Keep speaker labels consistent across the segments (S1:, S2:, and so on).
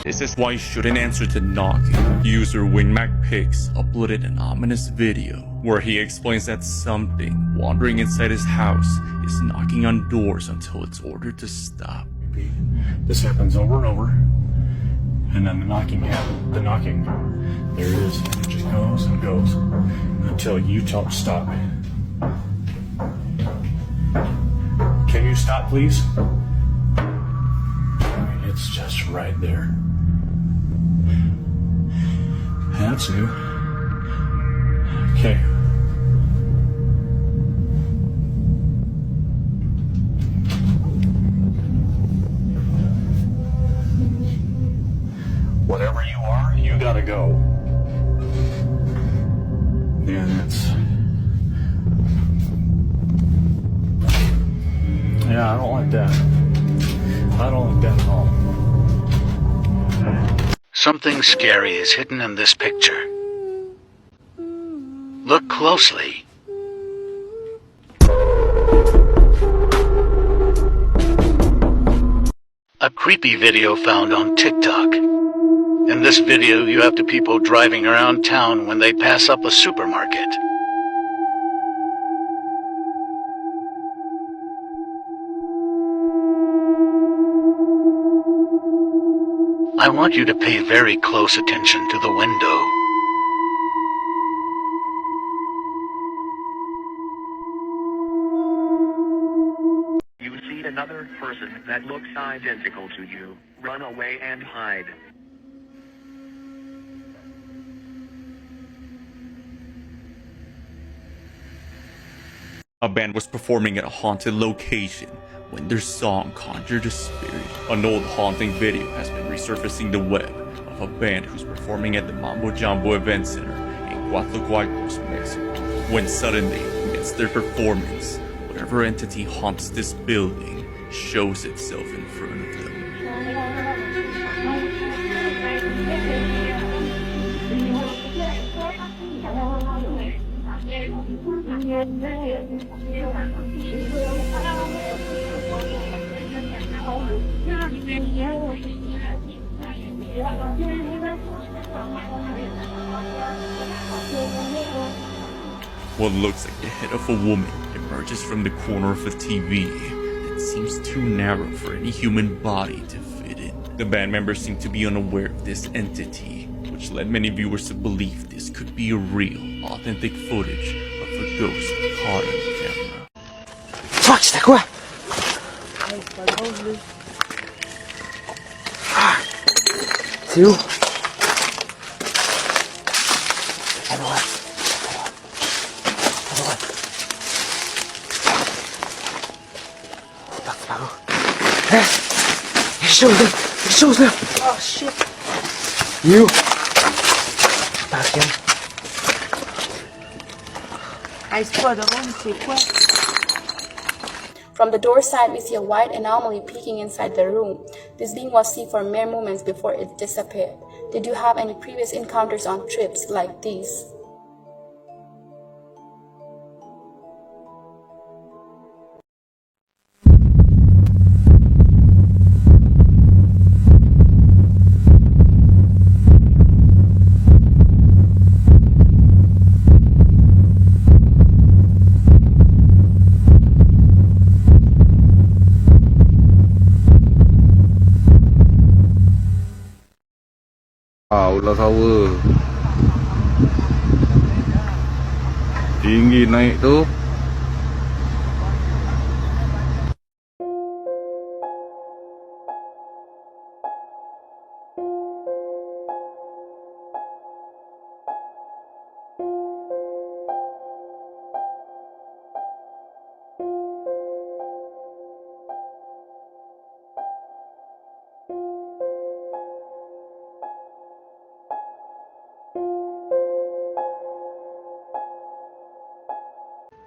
S1: This is why you shouldn't answer to knocking. User WingMacPix uploaded an ominous video where he explains that something wandering inside his house is knocking on doors until it's ordered to stop.
S2: This happens over and over, and then the knocking happens. The knocking, there it is. It just goes and goes until you tell it to stop. Can you stop, please? It's just right there. That's new. Okay. Whatever you are, you gotta go. Yeah, I don't like that. I don't like that at all.
S3: Something scary is hidden in this picture. Look closely. A creepy video found on TikTok. In this video, you have two people driving around town when they pass up a supermarket. I want you to pay very close attention to the window.
S4: You see another person that looks identical to you. Run away and hide.
S1: A band was performing at a haunted location when their song conjured a spirit. An old haunting video has been resurfacing the web of a band who's performing at the Mambo Jumbo Event Center in Coatzacoalcos, Mexico. When suddenly, amidst their performance, whatever entity haunts this building shows itself in front of them. What looks like the head of a woman emerges from the corner of a TV that seems too narrow for any human body to fit in. The band members seem to be unaware of this entity, which led many viewers to believe this could be a real, authentic footage of a ghost caught on camera.
S5: Fuck, c'est quoi? C'est où? À droite. À droite. Par où? Hein? Quelque chose là! Quelque chose là! Oh shit! You! Par quel?
S6: Ah, c'est pas drôle, c'est quoi?
S7: From the door side, we see a white anomaly peeking inside the room. This being was seen for mere moments before it disappeared. Did you have any previous encounters on trips like these?
S8: Là tower tinggi naik tu.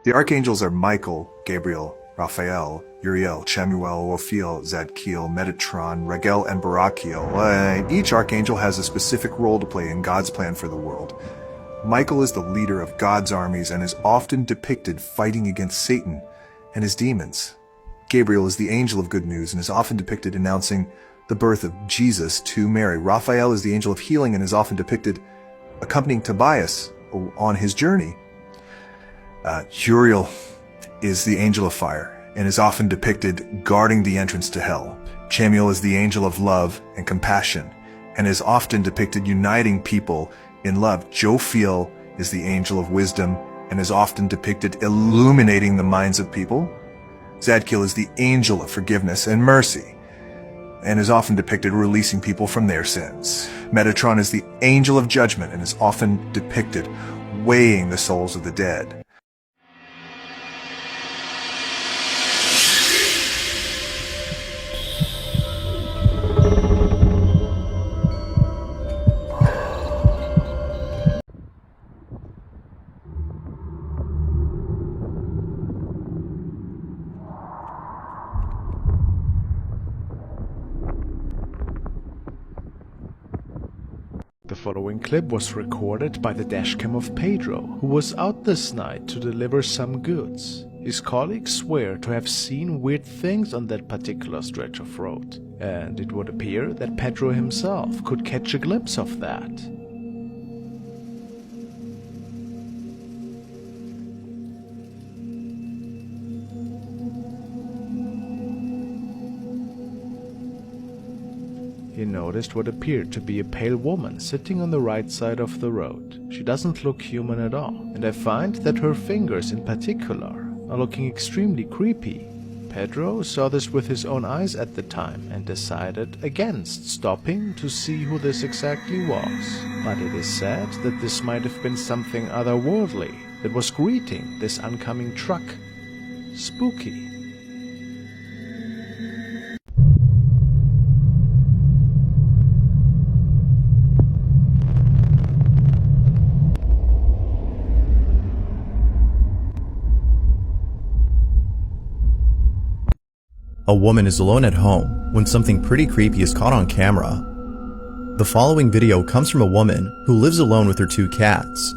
S9: The archangels are Michael, Gabriel, Raphael, Uriel, Chamuel, Raphael, Zadkiel, Metatron, Raguel, and Barachiel. Each archangel has a specific role to play in God's plan for the world. Michael is the leader of God's armies and is often depicted fighting against Satan and his demons. Gabriel is the angel of good news and is often depicted announcing the birth of Jesus to Mary. Raphael is the angel of healing and is often depicted accompanying Tobias on his journey. Uriel is the angel of fire and is often depicted guarding the entrance to hell. Chamuel is the angel of love and compassion and is often depicted uniting people in love. Jophiel is the angel of wisdom and is often depicted illuminating the minds of people. Zadkiel is the angel of forgiveness and mercy and is often depicted releasing people from their sins. Metatron is the angel of judgment and is often depicted weighing the souls of the dead.
S10: The following clip was recorded by the dashcam of Pedro, who was out this night to deliver some goods. His colleagues swear to have seen weird things on that particular stretch of road, and it would appear that Pedro himself could catch a glimpse of that. He noticed what appeared to be a pale woman sitting on the right side of the road. She doesn't look human at all, and I find that her fingers in particular are looking extremely creepy. Pedro saw this with his own eyes at the time and decided against stopping to see who this exactly was. But it is said that this might have been something otherworldly that was greeting this oncoming truck. Spooky.
S11: A woman is alone at home when something pretty creepy is caught on camera. The following video comes from a woman who lives alone with her 2 cats.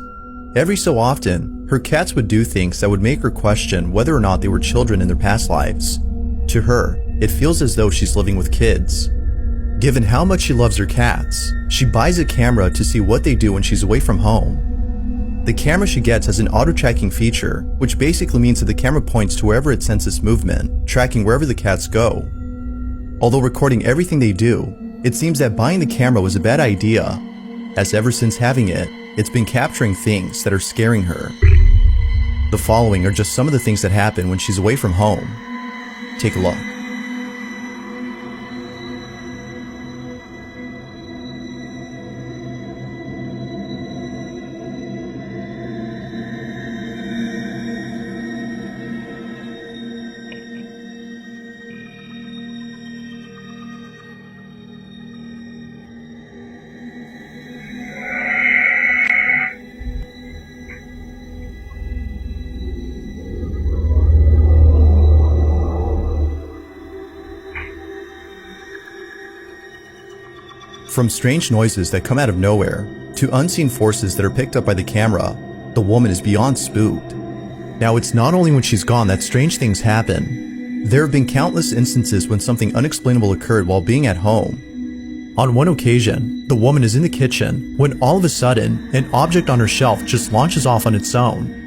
S11: Every so often, her cats would do things that would make her question whether or not they were children in their past lives. To her, it feels as though she's living with kids. Given how much she loves her cats, she buys a camera to see what they do when she's away from home. The camera she gets has an auto-tracking feature, which basically means that the camera points to wherever it senses movement, tracking wherever the cats go. Although recording everything they do, it seems that buying the camera was a bad idea, as ever since having it, it's been capturing things that are scaring her. The following are just some of the things that happen when she's away from home. Take a look. From strange noises that come out of nowhere, to unseen forces that are picked up by the camera, the woman is beyond spooked. Now, it's not only when she's gone that strange things happen. There have been countless instances when something unexplainable occurred while being at home. On one occasion, the woman is in the kitchen when all of a sudden, an object on her shelf just launches off on its own.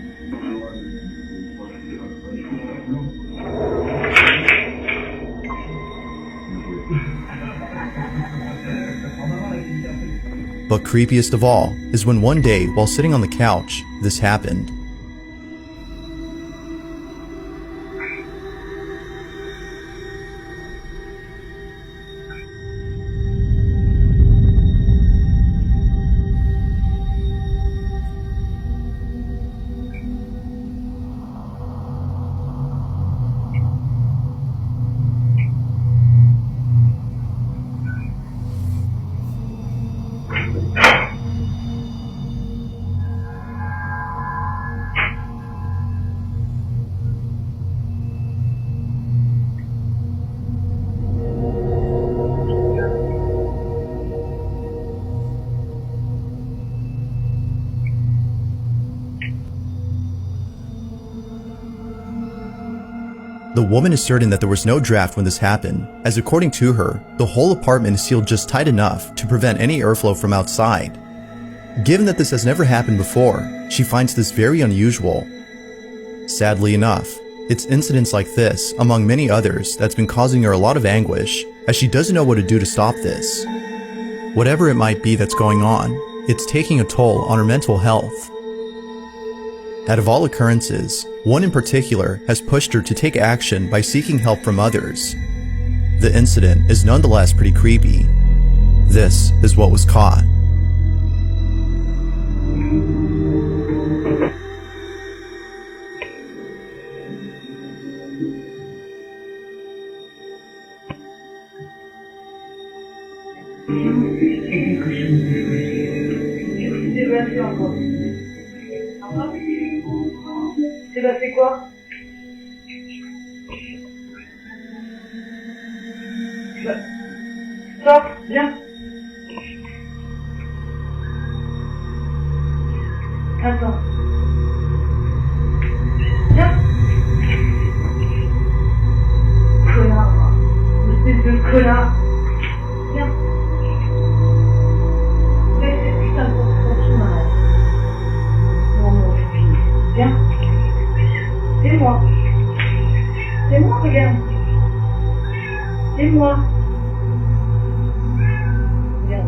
S11: But creepiest of all is when one day, while sitting on the couch, this happened. The woman is certain that there was no draft when this happened, as according to her, the whole apartment is sealed just tight enough to prevent any airflow from outside. Given that this has never happened before, she finds this very unusual. Sadly enough, it's incidents like this, among many others, that's been causing her a lot of anguish, as she doesn't know what to do to stop this. Whatever it might be that's going on, it's taking a toll on her mental health. Out of all occurrences, one in particular has pushed her to take action by seeking help from others. The incident is nonetheless pretty creepy. This is what was caught.
S6: C'est passé quoi? Stop, viens. Attends. Viens. Connard. Espèce de connard. Viens. Laisse cette putain de porte-conçu, malade. Non, mon fils. Viens. C'est moi. C'est moi, regarde. C'est moi. Viens.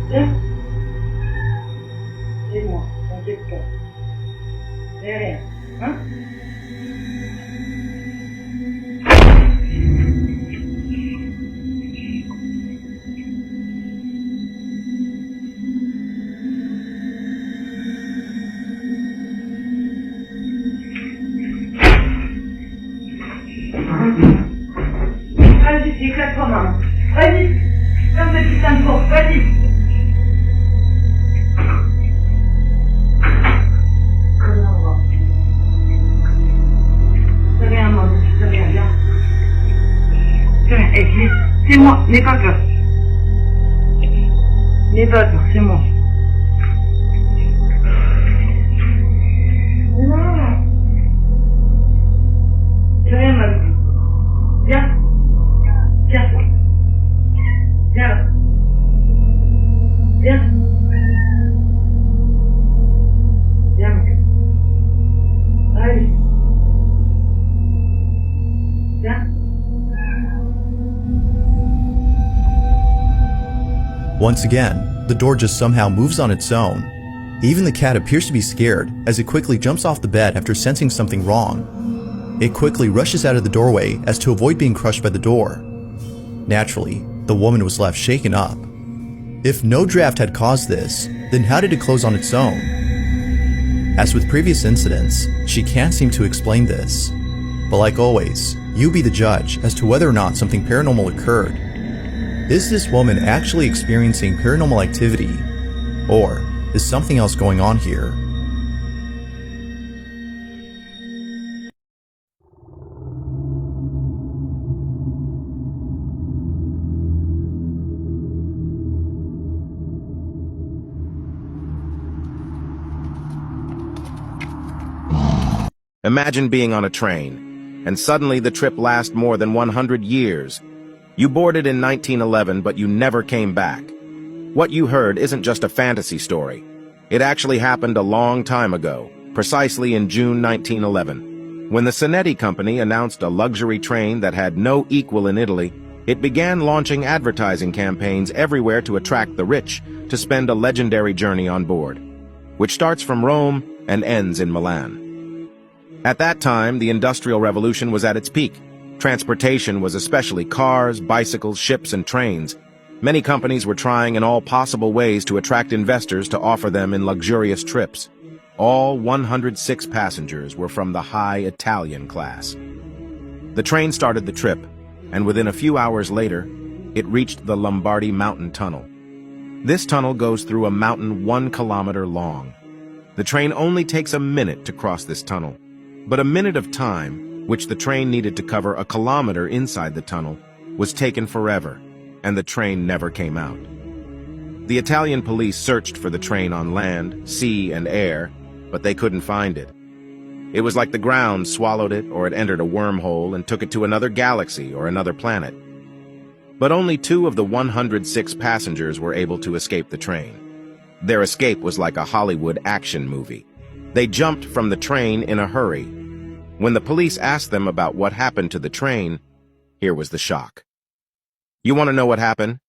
S6: Viens. C'est moi. T'inquiète pas. C'est rien. Hein? Vas-y, éclate-toi, maman. Vas-y. Ferme cette putain de porte. Vas-y. Connard. C'est rien, maman. C'est rien, viens. C'est rien. Hey, c'est moi. N'aie pas peur. N'aie pas peur, c'est moi. Non. C'est rien, ma vie. Viens. Viens. Viens là. Viens. Viens, mon gars. Allez. Viens.
S11: Once again, the door just somehow moves on its own. Even the cat appears to be scared as it quickly jumps off the bed after sensing something wrong. It quickly rushes out of the doorway as to avoid being crushed by the door. Naturally, the woman was left shaken up. If no draft had caused this, then how did it close on its own? As with previous incidents, she can't seem to explain this. But like always, you be the judge as to whether or not something paranormal occurred. Is this woman actually experiencing paranormal activity? Or is something else going on here?
S12: Imagine being on a train, and suddenly the trip lasts more than 100 years. You boarded in 1911, but you never came back. What you heard isn't just a fantasy story. It actually happened a long time ago, precisely in June 1911. When the Sonetti Company announced a luxury train that had no equal in Italy, it began launching advertising campaigns everywhere to attract the rich to spend a legendary journey on board, which starts from Rome and ends in Milan. At that time, the Industrial Revolution was at its peak. Transportation was especially cars, bicycles, ships, and trains. Many companies were trying in all possible ways to attract investors to offer them in luxurious trips. All 106 passengers were from the high Italian class. The train started the trip, and within a few hours later, it reached the Lombardy Mountain Tunnel. This tunnel goes through a mountain 1 kilometer long. The train only takes a minute to cross this tunnel. But a minute of time, which the train needed to cover a kilometer inside the tunnel, was taken forever, and the train never came out. The Italian police searched for the train on land, sea, and air, but they couldn't find it. It was like the ground swallowed it, or it entered a wormhole and took it to another galaxy or another planet. But only 2 of the 106 passengers were able to escape the train. Their escape was like a Hollywood action movie. They jumped from the train in a hurry. When the police asked them about what happened to the train, here was the shock. You want to know what happened?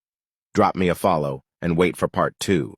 S12: Drop me a follow and wait for part 2.